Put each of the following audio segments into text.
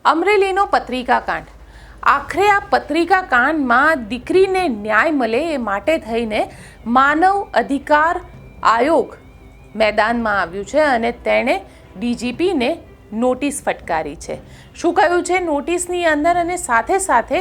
અમરેલીનો પત્રિકાકાંડ. આખરે આ પત્રિકાકાંડમાં દીકરીને ન્યાય મળે એ માટે થઈને માનવ અધિકાર આયોગ મેદાનમાં આવ્યું છે અને તેણે ડીજીપીને નોટિસ ફટકારી છે. શું કહ્યું છે નોટિસની અંદર? અને સાથે સાથે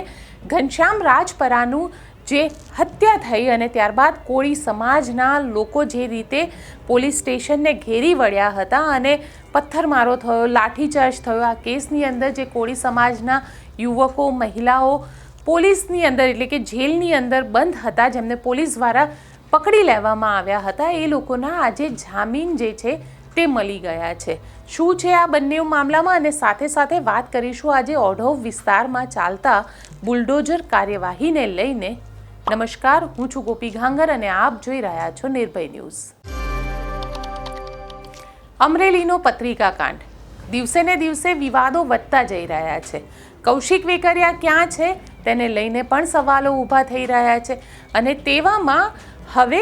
ઘનશ્યામ રાજપરાનું જે હત્યા થઈ અને ત્યારબાદ કોળી સમાજના લોકો જે રીતે પોલીસ સ્ટેશનને ઘેરી વળ્યા હતા અને પથ્થરમારો થયો, લાઠીચાર્જ થયો, આ કેસની અંદર જે કોળી સમાજના યુવકો, મહિલાઓ પોલીસની અંદર એટલે કે જેલની અંદર બંધ હતા, જેમને પોલીસ દ્વારા પકડી લેવામાં આવ્યા હતા, એ લોકોના આજે જામીન જે છે તે મળી ગયા છે. શું છે આ બંને મામલામાં? અને સાથે સાથે વાત કરીશું આજે ઓઢવ વિસ્તારમાં ચાલતા બુલડોઝર કાર્યવાહીને લઈને. નમસ્કાર, હું છું ગોપી ઘાંગર અને આપ જોઈ રહ્યા છો નિર્ભય ન્યૂઝ. અમરેલીનો પત્રિકાકાંડ. દિવસે ને દિવસે વિવાદો વધતા જઈ રહ્યા છે. કૌશિક વેકરિયા ક્યાં છે તેને લઈને પણ સવાલો ઊભા થઈ રહ્યા છે અને તેવામાં હવે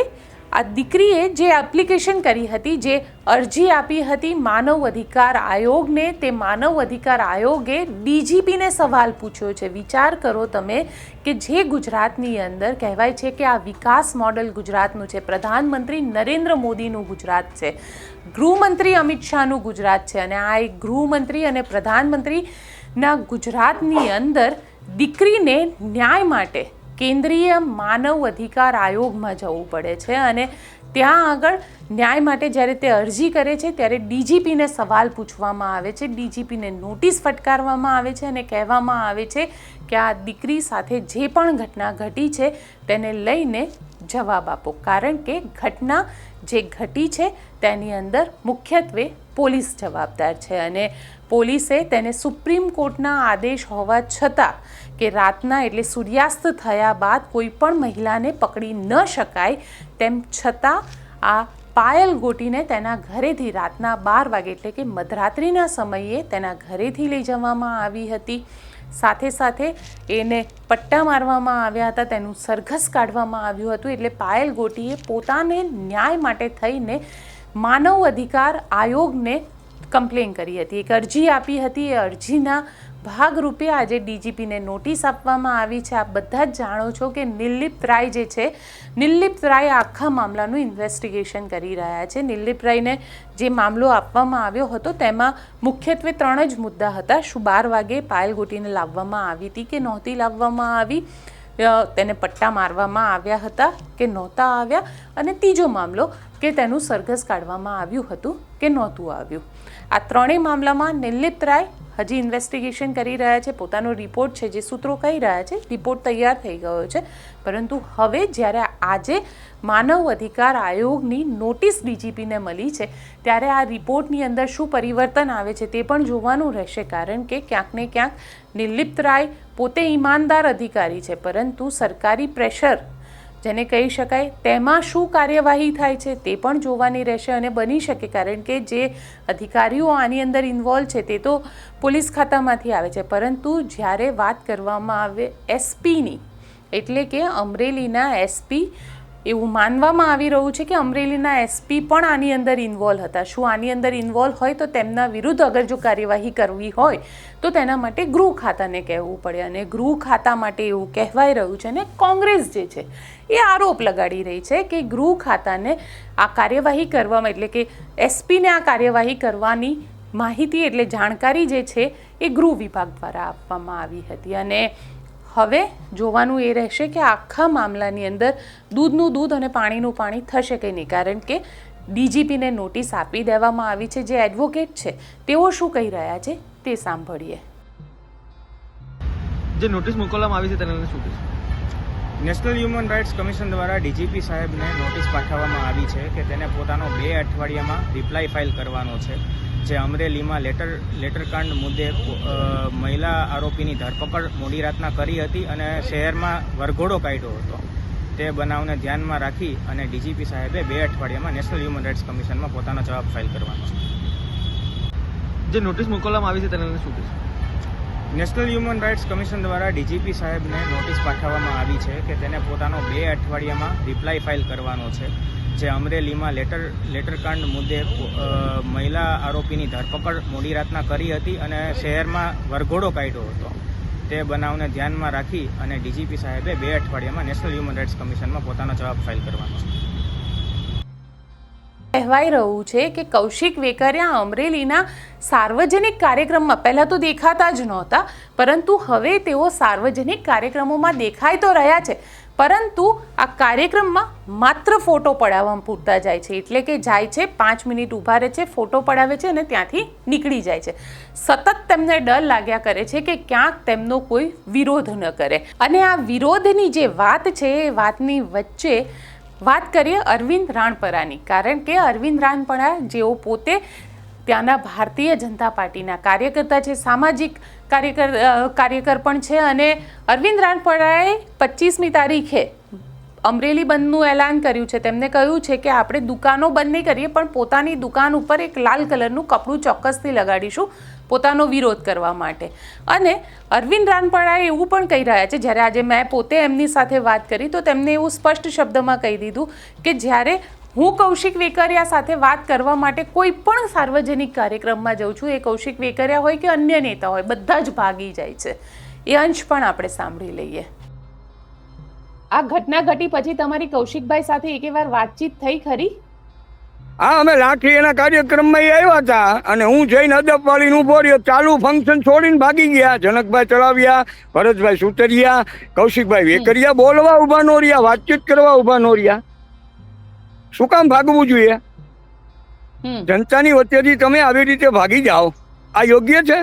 આ દીકરીએ જે એપ્લિકેશન કરી હતી, જે અરજી આપી હતી માનવ અધિકાર આયોગને, તે માનવ અધિકાર આયોગે ડીજીપીને સવાલ પૂછ્યો છે. વિચાર કરો તમે કે જે ગુજરાતની અંદર કહેવાય છે કે આ વિકાસ મોડલ ગુજરાતનું છે, પ્રધાનમંત્રી નરેન્દ્ર મોદીનું ગુજરાત છે, ગૃહમંત્રી અમિત શાહનું ગુજરાત છે અને આ એક ગૃહમંત્રી અને પ્રધાનમંત્રીના ગુજરાતની અંદર દીકરીને ન્યાય માટે કેન્દ્રીય માનવ અધિકાર આયોગમાં જવું પડે છે અને ત્યાં આગળ ન્યાય માટે જ્યારે તે અરજી કરે છે ત્યારે ડીજીપીને સવાલ પૂછવામાં આવે છે, ડીજીપીને નોટિસ ફટકારવામાં આવે છે અને કહેવામાં આવે છે કે આ દીકરી સાથે જે પણ ઘટના ઘટી છે તેને લઈને જવાબ આપો, કારણ કે ઘટના જે ઘટી છે તેની અંદર મુખ્યત્વે પોલીસ જવાબદાર છે અને પોલીસે તેને સુપ્રીમ કોર્ટના આદેશ હોવા છતાં કે રાતના એટલે સૂર્યાસ્ત થયા બાદ કોઈ પણ મહિલાને પકડી ન શકાય તેમ છતાં આ પાયલ ગોટીને તેના ઘરેથી રાતના 12 વાગે એટલે કે મધરાત્રિના સમયે તેના ઘરેથી લઈ જવામાં આવી હતી. સાથે સાથે એને પટ્ટા મારવામાં આવ્યા હતા, તેનું સરઘસ કાઢવામાં આવ્યું હતું. એટલે પાયલ ગોટીએ પોતાને ન્યાય માટે થઈને માનવ અધિકાર આયોગને કમ્પ્લેન કરી હતી, એક અરજી આપી હતી. એ અરજીના ભાગરૂપે આજે ડીજીપીને નોટિસ આપવામાં આવી છે. આપ બધા જ જાણો છો કે નિર્લિપ્ત રાય જે છે, નિર્લિપ્ત રાય આખા મામલાનું ઇન્વેસ્ટિગેશન કરી રહ્યા છે. નિર્લિપ્ત રાયને જે મામલો આપવામાં આવ્યો હતો તેમાં મુખ્યત્વે 3 જ મુદ્દા હતા. શું 12 વાગે પાયલ ગોટીને લાવવામાં આવી હતી કે નહોતી લાવવામાં આવી, તેને પટ્ટા મારવામાં આવ્યા હતા કે નહોતા આવ્યા, અને ત્રીજો મામલો કે તેનું સરઘસ કાઢવામાં આવ્યું હતું કે નહોતું આવ્યું. આ 3 મામલામાં નિર્લિપ્ત રાય હજી ઇન્વેસ્ટિગેશન કરી રહ્યા છે. પોતાનો રિપોર્ટ છે જે સૂત્રો કહી રહ્યા છે રિપોર્ટ તૈયાર થઈ ગયો છે, પરંતુ હવે જ્યારે આજે માનવ અધિકાર આયોગની નોટિસ ડીજીપીને મળી છે ત્યારે આ રિપોર્ટની અંદર શું પરિવર્તન આવે છે તે પણ જોવાનું રહેશે, કારણ કે ક્યાંક ને ક્યાંક નિર્લિપ્ત રાય પોતે ઈમાનદાર અધિકારી છે, પરંતુ સરકારી પ્રેશર જેને કહી શકાય તેમાં શું કાર્યવાહી થાય છે તે પણ જોવાની રહેશે. અને બની શકે, કારણ કે જે અધિકારીઓ આની અંદર ઇન્વોલ્વ છે તે તો પોલીસ ખાતામાંથી આવે છે, પરંતુ જ્યારે વાત કરવામાં આવે એસપીની એટલે કે અમરેલીના એસપી, એવું માનવામાં આવી રહ્યું છે કે અમરેલીના એસપી પણ આની અંદર ઇન્વોલ્વ હતા. શું આની અંદર ઇન્વોલ્વ હોય તો તેમના વિરુદ્ધ અગર જો કાર્યવાહી કરવી હોય તો તેના માટે ગૃહ ખાતાને કહેવું પડે અને ગૃહ ખાતા માટે એવું કહેવાઈ રહ્યું છે. અને કોંગ્રેસ જે છે એ આરોપ લગાડી રહી છે કે ગૃહ ખાતાને આ કાર્યવાહી કરવામાં એટલે કે એસપીને આ કાર્યવાહી કરવાની માહિતી એટલે જાણકારી જે છે એ ગૃહ વિભાગ દ્વારા આપવામાં આવી હતી. અને હવે જોવાનું એ રહેશે કે આખા મામલાની અંદર દૂધનું દૂધ અને પાણીનું પાણી થશે કે નહીં, કારણ કે ડીજીપીને નોટિસ આપી દેવામાં આવી છે. જે એડવોકેટ છે તેઓ શું કહી રહ્યા છે તે સાંભળીએ. જે નોટિસ મોકલવામાં આવી છે તેને શું કહીશું? નેશનલ હ્યુમન રાઇટ્સ કમિશન દ્વારા ડીજીપી સાહેબને નોટિસ પાઠવવામાં આવી છે કે તેને પોતાનો 2 અઠવાડિયામાં રિપ્લાય ફાઇલ કરવાનો છે. જે અમરેલીમાં લેટરકાંડ મુદ્દે મહિલા આરોપીની ધરપકડ મોડી રાતના કરી હતી અને શહેરમાં વરઘોડો કાઢ્યો હતો, તે બનાવને ધ્યાનમાં રાખી અને ડીજીપી સાહેબે 2 અઠવાડિયામાં નેશનલ હ્યુમન રાઇટ્સ કમિશનમાં પોતાનો જવાબ ફાઇલ કરવાનો છે. જે નોટિસ મોકલવામાં આવી છે તેને શું કહીશું? નેશનલ હ્યુમન રાઇટ્સ કમિશન દ્વારા ડીજીપી સાહેબને નોટિસ પાઠવવામાં આવી છે કે તેને પોતાનો 2 અઠવાડિયામાં રિપ્લાય ફાઇલ કરવાનો છે. જે અમરેલીમાં લેટરકાંડ મુદ્દે મહિલા આરોપીની ધરપકડ મોડી રાતના કરી હતી અને શહેરમાં વરઘોડો કાઢ્યો હતો. તે બનાવને ધ્યાનમાં રાખી અને ડીજીપી સાહેબે 2 અઠવાડિયામાં નેશનલ હ્યુમન રાઇટ્સ કમિશનમાં પોતાનો જવાબ ફાઇલ કરવાનો છે. કહેવાઈ રહ્યું છે કે કૌશિક વેકરિયા અમરેલીના સાર્વજનિક કાર્યક્રમમાં પહેલાં તો દેખાતા જ નહોતા, પરંતુ હવે તેઓ સાર્વજનિક કાર્યક્રમોમાં દેખાઈ તો રહ્યા છે, પરંતુ આ કાર્યક્રમમાં માત્ર ફોટો પડાવવા પૂરતા જાય છે. એટલે કે જાય છે, 5 મિનિટ ઊભા રહે છે, ફોટો પડાવે છે અને ત્યાંથી નીકળી જાય છે. સતત તેમને ડર લાગ્યા કરે છે કે ક્યાંક તેમનો કોઈ વિરોધ ન કરે. અને આ વિરોધની જે વાત છે એ વાતની વચ્ચે વાત કરીએ અરવિંદ રાણપરાની, કારણ કે અરવિંદ રાણપરા જેઓ પોતે ત્યાંના ભારતીય જનતા પાર્ટીના કાર્યકર્તા છે, સામાજિક કાર્યકર પણ છે. અને અરવિંદ રાણપરાએ 25મી તારીખે અમરેલી બંધનું એલાન કર્યું છે. તેમને કહ્યું છે કે આપણે દુકાનો બંધ નહીં કરીએ, પણ પોતાની દુકાન ઉપર એક લાલ કલરનું કપડું ચોક્કસથી લગાડીશું પોતાનો વિરોધ કરવા માટે. અને અરવિંદ રાણપરાએ એવું પણ કહી રહ્યા છે, જ્યારે આજે મેં પોતે એમની સાથે વાત કરી તો તેમને એવું સ્પષ્ટ શબ્દમાં કહી દીધું કે જ્યારે હું કૌશિક વેકરિયા સાથે વાત કરવા માટે કોઈ પણ સાર્વજનિક કાર્યક્રમમાં જાઉં છું, એ કૌશિક વેકરિયા હોય કે અન્ય નેતા હોય, બધા જ ભાગી જાય છે. એ અંશ પણ આપણે સાંભળી લઈએ. આ ઘટના ઘટી પછી તમારી કૌશિકભાઈ સાથે એકેવાર વાતચીત થઈ ખરી? હા, અમે લાઠી એના કાર્યક્રમમાં આવ્યા હતા અને હું જઈને અદબવાળીનું ઉભો રહ્યો. ચાલુ ફંક્શન છોડીને ભાગી ગયા. જનકભાઈ ચલાવ્યા, ભરતભાઈ સુતરિયા, કૌશિકભાઈ વેકરિયા બોલવા ઉભા નો રહ્યા, વાતચીત કરવા ઉભા નો રહ્યા. શું કામ ભાગવું જોઈએ? જનતાની વચ્ચેથી તમે આવી રીતે ભાગી જાઓ, આ યોગ્ય છે?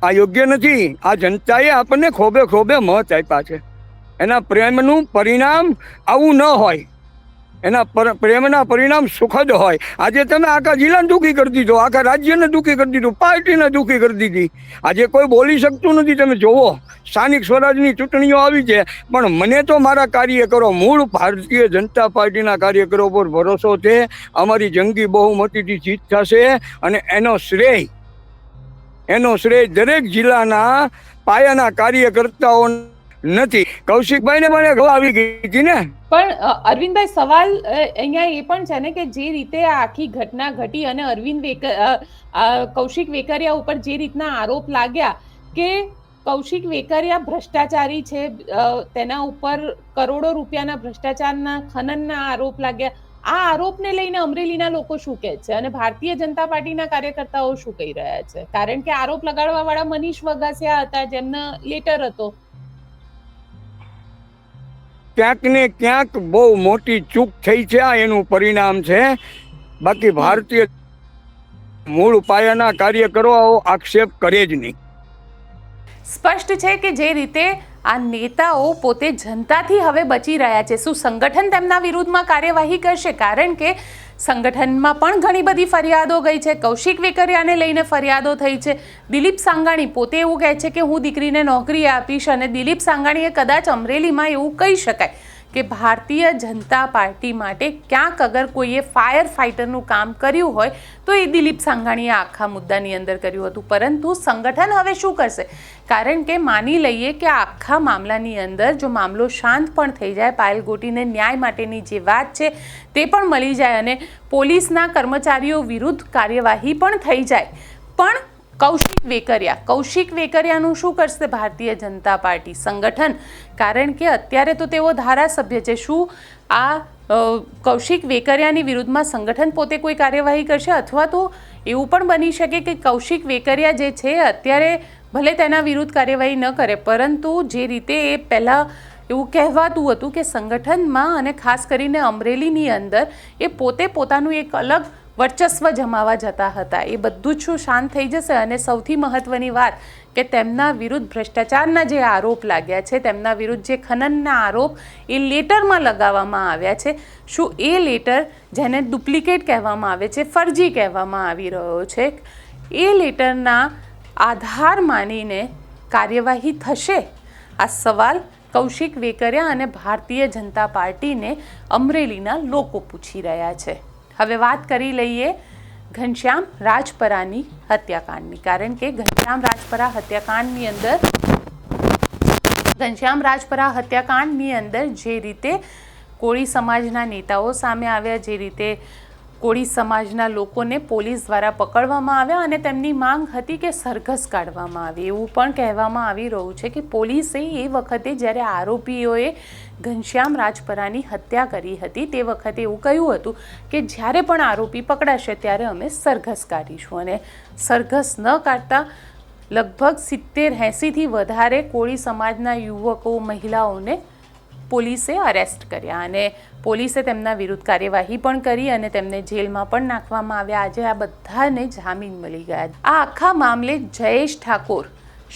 આ યોગ્ય નથી. આ જનતાએ આપણને ખોબે ખોબે મત આપ્યા છે. એના પ્રેમનું પરિણામ આવું ન હોય. એના પ્રેમના પરિણામ સુખદ હોય. આજે તમે આખા જિલ્લાને દુઃખી કરી દીધો, આખા રાજ્યને દુઃખી કરી દીધું, પાર્ટીને દુઃખી કરી દીધી. આજે કોઈ બોલી શકતું નથી. તમે જોવો, સ્થાનિક સ્વરાજની ચૂંટણીઓ આવી છે, પણ મને તો મારા કાર્યકરો, મૂળ ભારતીય જનતા પાર્ટીના કાર્યકરો પર ભરોસો છે. અમારી જંગી બહુમતીથી જીત થશે અને એનો શ્રેય દરેક જિલ્લાના પાયાના કાર્યકર્તાઓ નથી. કૌશિકભાઈને મને આવી ગઈ હતી ને. પણ અરવિંદભાઈ, સવાલ અહીંયા એ પણ છે ને કે જે રીતે આ આખી ઘટના ઘટી અને કૌશિક વેકરિયા ઉપર જે રીતના આરોપ લાગ્યા કે કૌશિક વેકરિયા ભ્રષ્ટાચારી છે, તેના ઉપર કરોડો રૂપિયાના ભ્રષ્ટાચારના ખનનના આરોપ લાગ્યા, આ આરોપને લઈને અમરેલીના લોકો શું કહે છે અને ભારતીય જનતા પાર્ટીના કાર્યકર્તાઓ શું કહી રહ્યા છે? કારણ કે આરોપ લગાડવા વાળા મનીષ વગાસિયા હતા, જેમનો લેટર હતો. ક્યાંક ને ક્યાંક બહુ મોટી ચૂક થઈ છે. આ એનું પરિણામ છે. બાકી ભારતીય મૂળ પાયાના કાર્યકરો આક્ષેપ કરે જ નહીં. સ્પષ્ટ છે કે જે રીતે આ નેતાઓ પોતે જનતાથી હવે બચી રહ્યા છે, શું સંગઠન તેમના વિરુદ્ધમાં કાર્યવાહી કરશે? કારણ કે સંગઠનમાં પણ ઘણી બધી ફરિયાદો ગઈ છે. કૌશિક વેકરિયાને લઈને ફરિયાદો થઈ છે. દિલીપ સાંગાણી પોતે એવું કહે છે કે હું દીકરીને નોકરી આપીશ. અને દિલીપ સાંગાણીએ કદાચ અમરેલીમાં એવું કહી શકાય કે ભારતીય જનતા પાર્ટી માટે ક્યાંક અગર કોઈએ ફાયર ફાઇટરનું કામ કર્યું હોય તો એ દિલીપ સાંગાણીએ આખા મુદ્દાની અંદર કર્યું હતું. પરંતુ સંગઠન હવે શું કરશે? કારણ કે માની લઈએ કે આખા મામલાની અંદર જો મામલો શાંત પણ થઈ જાય, પાયલ ગોટીને ન્યાય માટેની જે વાત છે તે પણ મળી જાય અને પોલીસના કર્મચારીઓ વિરુદ્ધ કાર્યવાહી પણ થઈ જાય, પણ કૌશિક વેકરિયાનું શું કરશે ભારતીય જનતા પાર્ટી સંગઠન? કારણ કે અત્યારે તો તેઓ ધારાસભ્ય છે. શું આ કૌશિક વેકરિયાની વિરુદ્ધમાં સંગઠન પોતે કોઈ કાર્યવાહી કરશે? અથવા તો એવું પણ બની શકે કે કૌશિક વેકરિયા જે છે અત્યારે ભલે તેના વિરુદ્ધ કાર્યવાહી ન કરે, પરંતુ જે રીતે એ પહેલાં એવું કહેવાતું હતું કે સંગઠનમાં અને ખાસ કરીને અમરેલીની અંદર એ પોતે પોતાનું એક અલગ વર્ચસ્વ જમાવા જતા હતા, એ બધું જ શું શાંત થઈ જશે? અને સૌથી મહત્વની વાત કે તેમના વિરુદ્ધ ભ્રષ્ટાચારના જે આરોપ લાગ્યા છે, તેમના વિરુદ્ધ જે ખનનના આરોપ એ લેટરમાં લગાવવામાં આવ્યા છે, શું એ લેટર જેને ડુપ્લિકેટ કહેવામાં આવે છે, ફરજી કહેવામાં આવી રહ્યો છે, એ લેટરના આધાર માનીને કાર્યવાહી થશે? આ સવાલ કૌશિક વેકરિયા અને ભારતીય જનતા પાર્ટીને અમરેલીના લોકો પૂછી રહ્યા છે. હવે વાત કરી લઈએ ઘનશ્યામ રાજપરાની હત્યાકાંડની, કારણ કે ઘનશ્યામ રાજપરા હત્યાકાંડની અંદર જે રીતે કોળી સમાજના નેતાઓ સામે આવ્યા, જે રીતે કોળી સમાજના લોકોને પોલીસ દ્વારા પકડવામાં આવ્યા અને તેમની માંગ હતી કે સરઘસ કાઢવામાં આવે. એવું પણ કહેવામાં આવી રહ્યું છે કે પોલીસે એ વખતે જ્યારે આરોપીઓએ ઘનશ્યામ રાજપરાની હત્યા કરી હતી તે વખતે એવું કહ્યું હતું કે જ્યારે પણ આરોપી પકડાશે ત્યારે અમે સરઘસ કાઢીશું, અને સરઘસ ન કાઢતા લગભગ 70-80થી વધારે કોળી સમાજના યુવકો, મહિલાઓને પોલીસે અરેસ્ટ કર્યા અને પોલીસે તેમના વિરુદ્ધ કાર્યવાહી પણ કરી અને તેમને જેલમાં પણ નાખવામાં આવ્યા. આજે આ બધાને જામીન મળી ગયા. આ આખા મામલે જયેશ ઠાકોર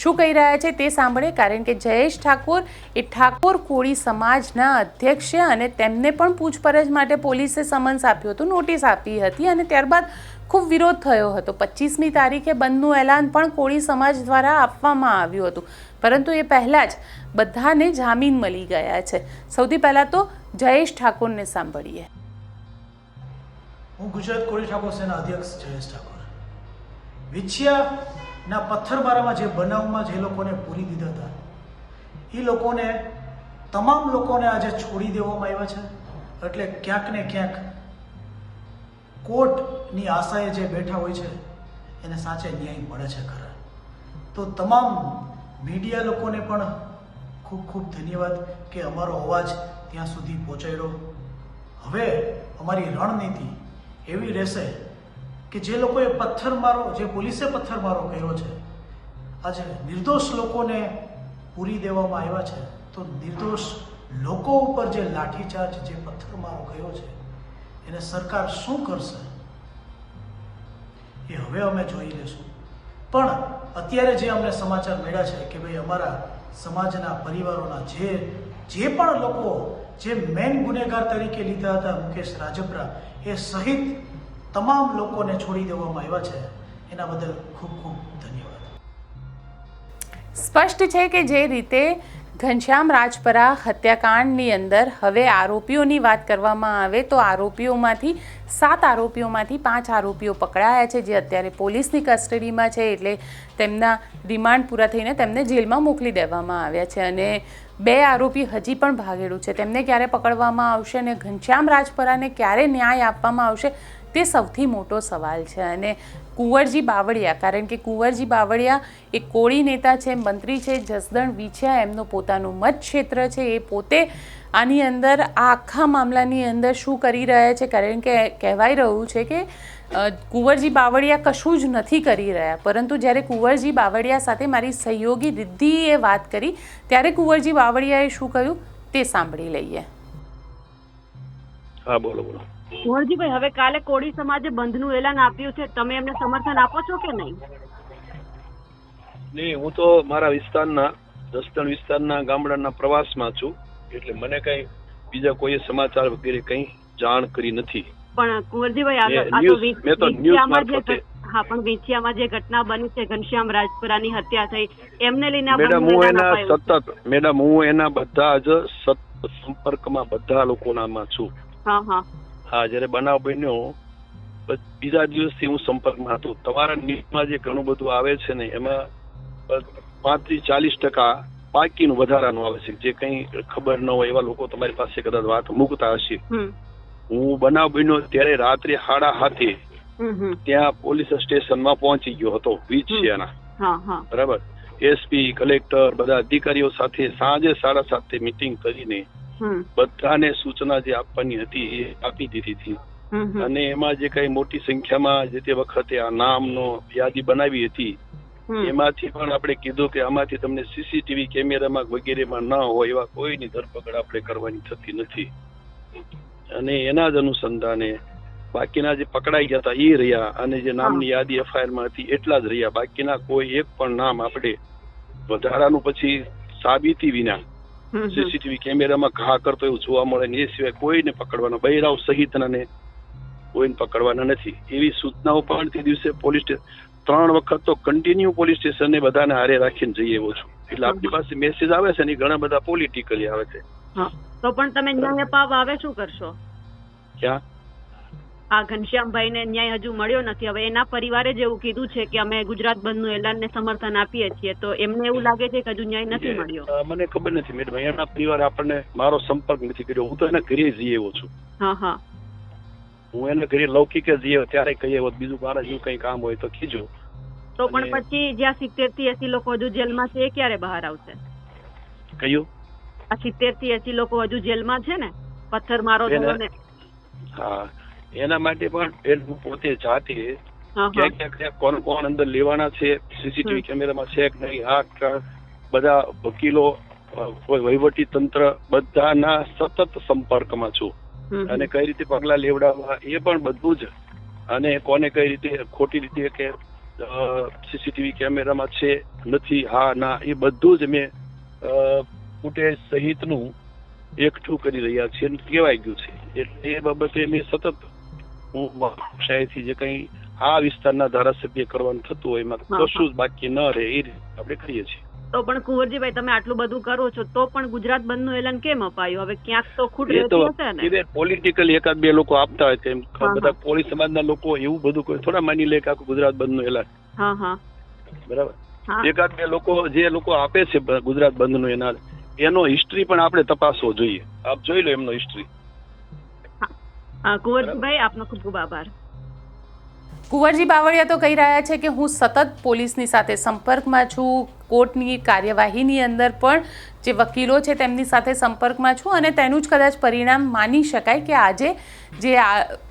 શું કહી રહ્યા છે તે સાંભળે, કારણ કે જયેશ ઠાકોર એ ઠાકોર કોળી સમાજના અધ્યક્ષ છે અને તેમને પણ પૂછપરછ માટે પોલીસે સમન્સ આપ્યું હતું, નોટિસ આપી હતી અને ત્યારબાદ ખૂબ વિરોધ થયો હતો. 25મી તારીખે બંધનું એલાન પણ કોળી સમાજ દ્વારા આપવામાં આવ્યું હતું, પરંતુ એ પહેલાં જ બધાને જામીન મળી ગયા છે. સૌથી પહેલાં તો જયેશ ઠાકોરને સાંભળીએ. હું ગુજરાત કોળી ઠાકોર સેના અધ્યક્ષ જયેશ ઠાકોર. વિછિયાના પથ્થરમારામાં જે બનાવમાં જે લોકોને પૂરી દીધા હતા એ લોકોને, તમામ લોકોને આજે છોડી દેવામાં આવ્યા છે. એટલે ક્યાંક ને ક્યાંક કોર્ટની આશાએ જે બેઠા હોય છે એને સાચે ન્યાય મળે છે ખરા. તો તમામ મીડિયા લોકોને પણ ખૂબ ખૂબ ધન્યવાદ કે અમારો અવાજ ત્યાં સુધી પહોંચાડ્યો. હવે અમારી રણનીતિ એવી રહેશે કે જે લોકોએ પથ્થરમારો, જે પોલીસે પથ્થરમારો કર્યો છે, આજે નિર્દોષ લોકોને પૂરી દેવામાં આવ્યા છે, તો નિર્દોષ લોકો ઉપર જે લાઠીચાર્જ, જે પથ્થરમારો કર્યો છે એને સરકાર શું કરશે એ હવે અમે જોઈ લેશું. પણ અત્યારે જે અમને સમાચાર મળ્યા છે કે ભાઈ અમારા સમાજના પરિવારોના જે પણ લોકો જે મેઇન ગુનેગાર તરીકે લીધા હતા મુકેશ રાજપરા એ સહિત તમામ લોકોને છોડી દેવામાં આવ્યા છે. એના બદલ ખૂબ ખૂબ ધન્યવાદ. સ્પષ્ટ છે કે જે રીતે ઘનશ્યામ રાજપરા હત્યાકાંડની અંદર હવે આરોપીઓની વાત કરવામાં આવે તો આરોપીઓમાંથી 7 આરોપીઓમાંથી 5 આરોપીઓ પકડાયા છે, જે અત્યારે પોલીસની કસ્ટડીમાં છે. એટલે તેમના રિમાન્ડ પૂરા થઈને તેમને જેલમાં મોકલી દેવામાં આવ્યા છે અને 2 આરોપી હજી પણ ભાગેડું છે. તેમને ક્યારે પકડવામાં આવશે અને ઘનશ્યામ રાજપરાને ક્યારે ન્યાય આપવામાં આવશે તે સૌથી મોટો સવાલ છે. અને કુંવરજી બાવળિયા, કારણ કે કુંવરજી બાવળિયા એ કોળી નેતા છે, મંત્રી છે, જસદણ વિછિયા એમનો પોતાનું મત ક્ષેત્ર છે. એ પોતે આની અંદર આ આખા મામલાની અંદર શું કરી રહ્યા છે, કારણ કે કહેવાય રહ્યું છે કે કુંવરજી બાવળિયા કશું જ નથી કરી રહ્યા, પરંતુ જ્યારે કુંવરજી બાવળિયા સાથે મારી સહયોગી રિદ્ધિએ વાત કરી ત્યારે કુંવરજી બાવળિયાએ શું કહ્યું તે સાંભળી લઈએ. હા, બોલો બોલો. કુંવરજીભાઈ, હવે કાલે કોળી સમાજે બંધનું એલાન આપ્યું છે, તમે એમને સમર્થન આપો છો કે નહીં? નહીં, હું તો મારા વિસ્તારના, જસદણ વિસ્તારના ગામડાના પ્રવાસમાં છું, એટલે મને કઈ બીજા કોઈ સમાચાર વગેરે કઈ જાણ કરી નથી. પણ કુંવરજીભાઈ, હા, પણ વિછિયામાં જે ઘટના બની છે, ઘનશ્યામ રાજપરાની હત્યા થઈ, એમને લઈને મેડમ હું એના બધા જ સંપર્કમાં બધા લોકોનામાં છું. હા, જયારે બનાવ બન્યો બીજા દિવસથી હું સંપર્કમાં હતો. તમારા ન્યૂઝમાં જે ઘણું બધું આવે છે ને એમાં 35-40% બાકીનું વધારાનું આવે છે, જે કઈ ખબર ન હોય એવા લોકો તમારી પાસે કદાચ વાત મૂકતા હશે. હું બનાવ બન્યો ત્યારે રાત્રે 7:30 ત્યાં પોલીસ સ્ટેશનમાં પહોંચી ગયો હતો વિછિયાના. બરાબર, એસપી, કલેક્ટર, બધા અધિકારીઓ સાથે સાંજે 7:30 મીટિંગ કરીને બધાને સૂચના જે આપવાની હતી એ આપી દીધી હતી. અને એમાં જે કઈ મોટી સંખ્યામાં જે તે વખતે આ નામનો યાદી બનાવી હતી એમાંથી પણ આપણે કીધું કે આમાંથી તમને સીસીટીવી કેમેરામાં વગેરેમાં ન હોય એવા કોઈની ધરપકડ આપણે કરવાની થતી નથી. અને એના જ અનુસંધાને બાકીના જે પકડાઈ ગયા હતા એ રહ્યા, અને જે નામની યાદી એફઆઈઆરમાં હતી એટલા જ રહ્યા. બાકીના કોઈ એક પણ નામ આપણે વધારાનું પછી સાબિતી વિના સીસીટીવી કેમેરામાં ઘા કરતો એવું જોવા મળે ને એ સિવાય કોઈને પકડવાનો, બૈરાવ સહિતના કોઈને પકડવાના નથી એવી સૂચનાઓ પણ તે દિવસે પોલીસ 3 વખત તો કન્ટિન્યુ પોલીસ સ્ટેશને બધાને હારે રાખીને જઈ આવ્યો છું. એટલે આપણી પાસે મેસેજ આવે છે ને ઘણા બધા પોલિટિકલી આવે છે. તો પણ તમે ન્યાય અપાવવા આવે શું કરશો? ક્યાં આ ઘનશ્યામભાઈને ન્યાય હજુ મળ્યો નથી. હવે એના પરિવારે જ એવું કીધું છે કે અમે ગુજરાત બંધનું એલાનને સમર્થન આપીએ છીએ, તો એમને એવું લાગે છે કે હજુ ન્યાય નથી મળ્યો. મને ખબર નથી મેડમ, એના પરિવારે આપણને મારો સંપર્ક નથી કર્યો. હું તો એના ઘરે જઈ આવ્યો છું. હા હા, હું એને ઘરે લૌકિક જ જઈ આવ્યો, ત્યારે કહીએ બીજું મારા જેવું કઈ કામ હોય તો કીજો. તો પણ પછી જ્યાં 70 થી 80 લોકો હજુ જેલમાં છે, એ ક્યારે બહાર આવશે? કયું? આ 70 થી 80 લોકો હજુ જેલમાં છે ને, પથ્થર મારો થયો ને. હા, એના માટે પણ હું પોતે જાતે હા ક્યાં ક્યાં કોણ કોણ અંદર લેવાના છે, સીસીટીવી કેમેરામાં છે કે નહીં, આ બધા વકીલો, વહીવટી તંત્ર બધાના સતત સંપર્કમાં છું. અને કઈ રીતે પગલા લેવડાવવા એ પણ બધું જ, અને કોને કઈ રીતે ખોટી રીતે કે સીસીટીવી કેમેરામાં છે નથી, હા ના, એ બધું જ મેં ફૂટેજ સહિતનું એકઠું કરી રહ્યા છીએ. કહેવાય ગયું છે એટલે એ બાબતે મેં સતત હું શાયદથી જે કઈ આ વિસ્તારના ધારાસભ્ય કરવાનું થતું હોય એમાં કશું જ બાકી ન રહે એ રીતે આપણે કરીએ છીએ. તો પણ કુંવરજીભાઈ, તમે આટલું બધું કરો છો તો પણ ગુજરાત બંધનું એલાન કેમ અપાયું? હવે ક્યાંક તો ખૂટ એ તો રહેતી હશે ને. પોલિટિકલ એકાદ બે લોકો આપતા હોય તેમ બધા કોળી સમાજના લોકો એવું બધું કોઈ થોડા માની લે કે આખું ગુજરાત બંધનું એલાન. હા હા, બરાબર. એકાદ બે લોકો જે લોકો આપે છે ગુજરાત બંધનું એલાન, એનો હિસ્ટ્રી પણ આપણે તપાસવો જોઈએ. આપ જોઈ લો એમનો હિસ્ટ્રી. કુંવરજીભાઈ, આપનો ખૂબ ખૂબ આભાર. કુંવરજી બાવળિયા તો કહી રહ્યા છે કે હું સતત પોલીસની સાથે સંપર્કમાં છું, કોર્ટની કાર્યવાહીની અંદર પણ જે વકીલો છે તેમની સાથે સંપર્કમાં છું, અને તેનું જ કદાચ પરિણામ માની શકાય કે આજે જે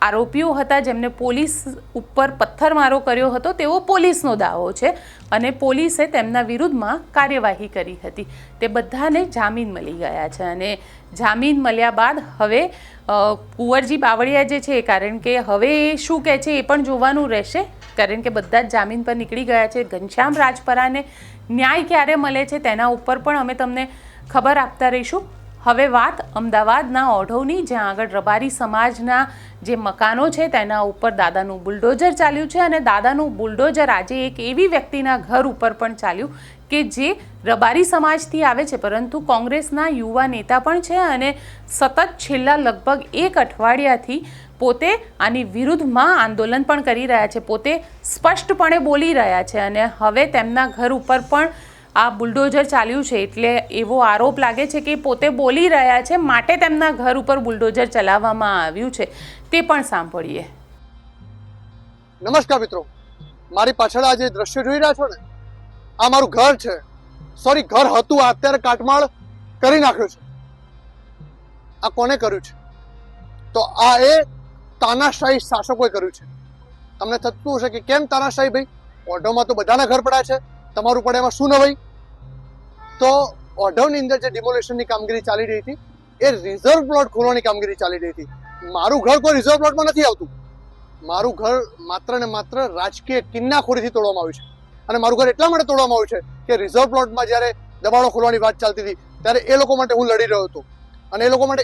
આરોપીઓ હતા જેમને પોલીસ ઉપર પથ્થરમારો કર્યો હતો તેઓ પોલીસનો દાવો છે અને પોલીસે તેમના વિરુદ્ધમાં કાર્યવાહી કરી હતી. તે બધાને જામીન મળી ગયા છે અને જામીન મળ્યા બાદ હવે કુંવરજી બાવળિયા જે છે, કારણ કે હવે એ શું કહે છે એ પણ જોવાનું રહેશે, કારણ કે બધા જ જામીન પર નીકળી ગયા છે. ઘનશ્યામ રાજપરાને ન્યાય ક્યારે મળે છે તેના ઉપર પણ અમે તમને ખબર આપતા રહીશું. હવે વાત અમદાવાદના ઓઢવની, જ્યાં આગળ રબારી સમાજના જે મકાનો છે તેના ઉપર દાદાનું બુલડોઝર ચાલ્યું છે અને દાદાનું બુલડોઝર આજે એક એવી વ્યક્તિના ઘર ઉપર પણ ચાલ્યું કે જે રબારી સમાજથી આવે છે પરંતુ કોંગ્રેસના યુવા નેતા પણ છે અને સતત છેલ્લા લગભગ 1 અઠવાડિયાથી પોતે આની વિરુદ્ધમાં આંદોલન પણ કરી રહ્યા છે, પોતે સ્પષ્ટપણે બોલી રહ્યા છે અને હવે તેમના ઘર ઉપર પણ આ બુલડોઝર ચાલ્યું છે. એટલે એવો આરોપ લાગે છે કે પોતે બોલી રહ્યા છે માટે તેમના ઘર ઉપર બુલડોઝર ચલાવવામાં આવ્યું છે. તે પણ સાંભળીએ. નમસ્કાર મિત્રો, મારી પાછળ આ જે દ્રશ્ય જોઈ રહ્યા છો ને, આ મારું ઘર છે. સોરી, ઘર હતું, અત્યારે કાટમાળ કરી નાખ્યું છે. આ કોને કર્યું છે? તો આ એ તાનાશાહી શાસકોએ કર્યું છે. તમને થતું હશે કે કેમ તાનાશાહી? ભાઈ, ઓઢવમાં તો બધાના ઘર પડ્યા છે, તમારું પડે એમાં શું નવાઈ? તો ઓઢવની અંદર જે ડિમોલેશનની કામગીરી ચાલી રહી હતી એ રિઝર્વ પ્લોટ ખોલવાની કામગીરી ચાલી રહી હતી. મારું ઘર કોઈ રિઝર્વ પ્લોટમાં નથી આવતું. મારું ઘર માત્ર ને માત્ર રાજકીય કિન્નાખોરીથી તોડવામાં આવ્યું છે. અને મારું ઘર એટલા માટે તોડવામાં આવ્યું છે કે રિઝર્વ પ્લોટમાં જ્યારે દબાણો ખોલવાની વાત ચાલતી હતી ત્યારે એ લોકો માટે હું લડી રહ્યો હતો અને એ લોકો માટે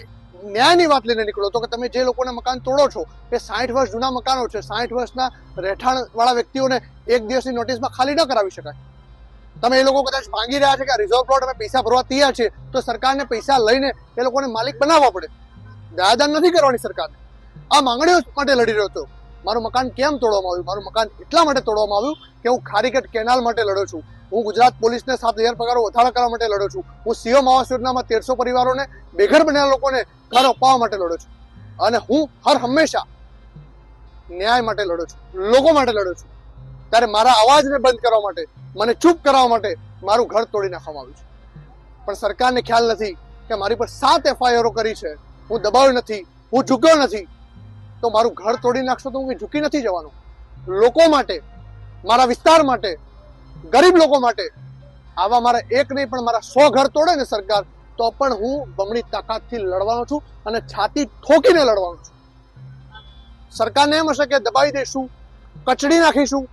ન્યાયની વાત લઈને નીકળ્યો હતો કે તમે જે લોકોને મકાન તોડો છો એ 60 વર્ષ જૂના મકાનો છે, 60 વર્ષના રહેઠાણવાળા વ્યક્તિઓને એક દિવસની નોટિસમાં ખાલી ન કરાવી શકાય. તમે એ લોકો કદાચ માંગી રહ્યા છે કે આ રિઝર્વ પ્લોટ અમે પૈસા ભરવા તૈયાર છે, તો સરકારને પૈસા લઈને એ લોકોને માલિક બનાવવા પડે. દાદાન નથી કરવાની સરકારને. આ માંગણીઓ માટે લડી રહ્યો હતો. મારું મકાન કેમ તોડવામાં આવ્યું? મારું મકાન એટલા માટે તોડવામાં આવ્યું કે હું ખારીગઢ કેનાલ માટે લડ્યો છું. હું ગુજરાત પોલીસને 7000 પગારો વધારા કરવા માટે લડ્યો છું. હું સીએમ આવાસ યોજનામાં 1300 પરિવારોને બેઘર બનેલા લોકોને ઘર અપાવવા માટે લડ્યો છું. અને હું હર હંમેશા ન્યાય માટે લડ્યો છું, લોકો માટે લડ્યો છું. ત્યારે મારા અવાજને બંધ કરવા માટે, મને ચૂપ કરાવવા માટે મારું ઘર તોડી નાખવામાં આવ્યું છે. પણ સરકારને ખ્યાલ નથી કે મારી પર 7 FIRઓ કરી છે. હું દબાવ્યો નથી, હું ઝૂક્યો નથી. તો મારું ઘર તોડી નાખશો તો હું ઝૂકી નથી જવાનો. લોકો માટે, મારા વિસ્તાર માટે, ગરીબ લોકો માટે આવા મારા એક નહીં પણ મારા 100 ઘર તોડે ને સરકાર, તો પણ હું બમણી તાકાતથી લડવાનો છું અને છાતી ઠોકીને લડવાનો છું. સરકારને એમ હશે કે દબાવી દઈશું, કચડી નાખીશું,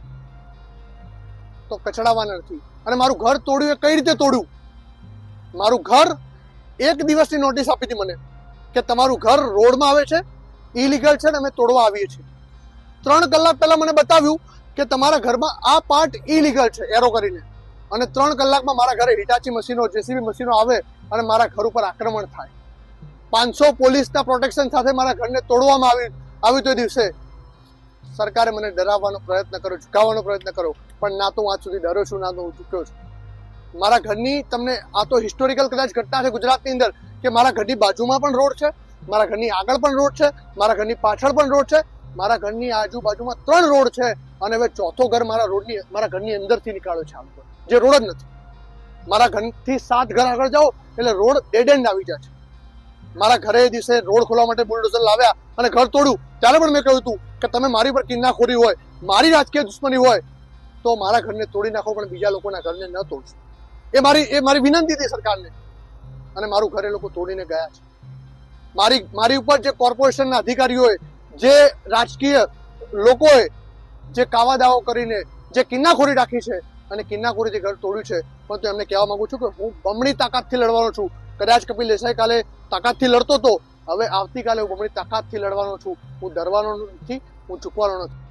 તો કચડાવાના નથી. અને મારું ઘર તોડ્યું એ કઈ રીતે તોડ્યું? મારું ઘર એક દિવસની નોટિસ આપી હતી મને કે તમારું ઘર રોડમાં આવે છે, ઇલીગલ છે ને અમે તોડવા આવીએ છીએ. 3 કલાક પહેલા મને બતાવ્યું કે તમારા ઘરમાં આ પાર્ટ ઇલીગલ છે, એરો કરીને. અને 3 કલાકમાં મારા ઘરે હિટાચી મશીનો, જેસીબી મશીનો આવે અને મારા ઘર ઉપર આક્રમણ થાય. 500 પોલીસના પ્રોટેક્શન સાથે મારા ઘરને તોડવામાં આવ્યું તો એ દિવસે સરકારે મને ડરાવવાનો પ્રયત્ન કર્યો, ઝુકાવવાનો પ્રયત્ન કર્યો, પણ ના તો હું આજ સુધી ડર્યો છું, ના તો હું ઝૂક્યો છું. મારા ઘરની તમને આ તો હિસ્ટોરિકલ કદાચ ઘટના છે ગુજરાતની અંદર કે મારા ઘરની બાજુમાં પણ રોડ છે, મારા ઘરની આગળ પણ રોડ છે, મારા ઘરની પાછળ પણ રોડ છે, મારા ઘરની આજુબાજુમાં 3 રોડ છે અને હવે ચોથો ઘર મારા ઘરની અંદરથી નીકાળ્યો છે આમ તો, જે રોડ જ નથી. મારા ઘરથી 7 ઘર આગળ જાઓ એટલે રોડ ડેડ એન્ડ આવી જાય છે. મારા ઘરે એ દિવસે રોડ ખોલવા માટે બુલડોઝર લાવ્યા અને ઘર તોડ્યું ત્યારે પણ મેં કહ્યું હતું કે તમે મારી પર કિન્નાખોરી હોય, મારી રાજકીય દુશ્મની હોય તો મારા ઘરને તોડી નાખો, પણ બીજા લોકોના ઘરને ન તોડશો. એ મારી વિનંતી હતી સરકારને, અને મારું ઘર એ લોકો તોડીને ગયા છે. મારી ઉપર જે કોર્પોરેશનના અધિકારીઓએ, જે રાજકીય લોકોએ જે કાવા દાવો કરીને જે કિન્નાખોરી રાખી છે અને કિન્નાખોરીથી ઘર તોડ્યું છે, પણ તો એમને કહેવા માંગુ છું કે હું બમણી તાકાતથી લડવાનો છું. કદાચ કપિલ દેસાઈ કાલે તાકાતથી લડતો હતો, હવે આવતીકાલે હું બમણી તાકાતથી લડવાનો છું. હું ડરવાનો નથી, હું ચૂકવાનો નથી.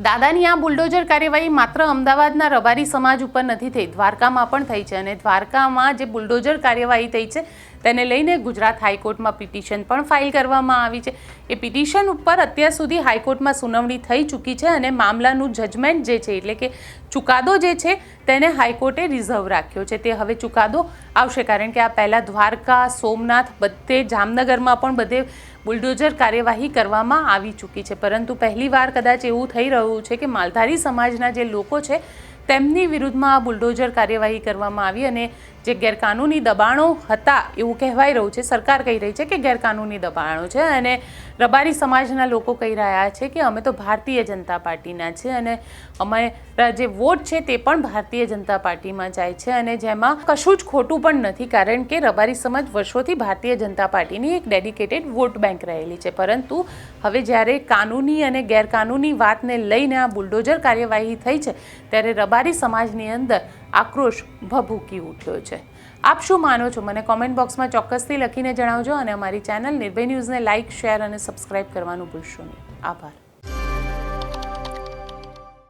દાદાની આ બુલડોઝર કાર્યવાહી માત્ર અમદાવાદના રબારી સમાજ ઉપર નથી થઈ, દ્વારકામાં પણ થઈ છે. અને દ્વારકામાં જે બુલડોઝર કાર્યવાહી થઈ છે તેને લઈને ગુજરાત હાઈકોર્ટમાં પિટિશન પણ ફાઇલ કરવામાં આવી છે. એ પિટિશન ઉપર અત્યાર સુધી હાઈકોર્ટમાં સુનાવણી થઈ ચૂકી છે અને મામલાનું જજમેન્ટ જે છે, એટલે કે ચુકાદો જે છે તેને હાઈકોર્ટે રિઝર્વ રાખ્યો છે. તે હવે ચુકાદો આવશે, કારણ કે આ પહેલાં દ્વારકા, સોમનાથ, બધે જામનગરમાં પણ બધે બુલડોઝર કાર્યવાહી કરવામાં આવી ચૂકી છે. પરંતુ પહેલીવાર કદાચ એવું થઈ રહ્યું છે કે માલધારી સમાજના જે લોકો છે તેમની વિરુદ્ધમાં આ બુલડોઝર કાર્યવાહી કરવામાં આવી અને જે ગેરકાનૂની દબાણો હતા એવું કહેવાય રહ્યું છે, સરકાર કહી રહી છે કે ગેરકાનૂની દબાણો છે, અને રબારી સમાજના લોકો કહી રહ્યા છે કે અમે તો ભારતીય જનતા પાર્ટીના છે અને અમારા જે વોટ છે તે પણ ભારતીય જનતા પાર્ટીમાં જાય છે, અને જેમાં કશું જ ખોટું પણ નથી, કારણ કે રબારી સમાજ વર્ષોથી ભારતીય જનતા પાર્ટીની એક ડેડિકેટેડ વોટ બેંક રહેલી છે. પરંતુ હવે જ્યારે કાનૂની અને ગેરકાનૂની વાતને લઈને આ બુલડોઝર કાર્યવાહી થઈ છે ત્યારે રબારી સમાજની અંદર આક્રોશ ભભૂકી ઉઠ્યો છે. આપ શું માનો છો? મને કોમેન્ટ બોક્સમાં ચોક્કસથી લખીને જણાવજો અને અમારી ચેનલ નિર્ભય ન્યૂઝને લાઇક, શેર અને સબસ્ક્રાઇબ કરવાનું ભૂલશો નહીં. આભાર.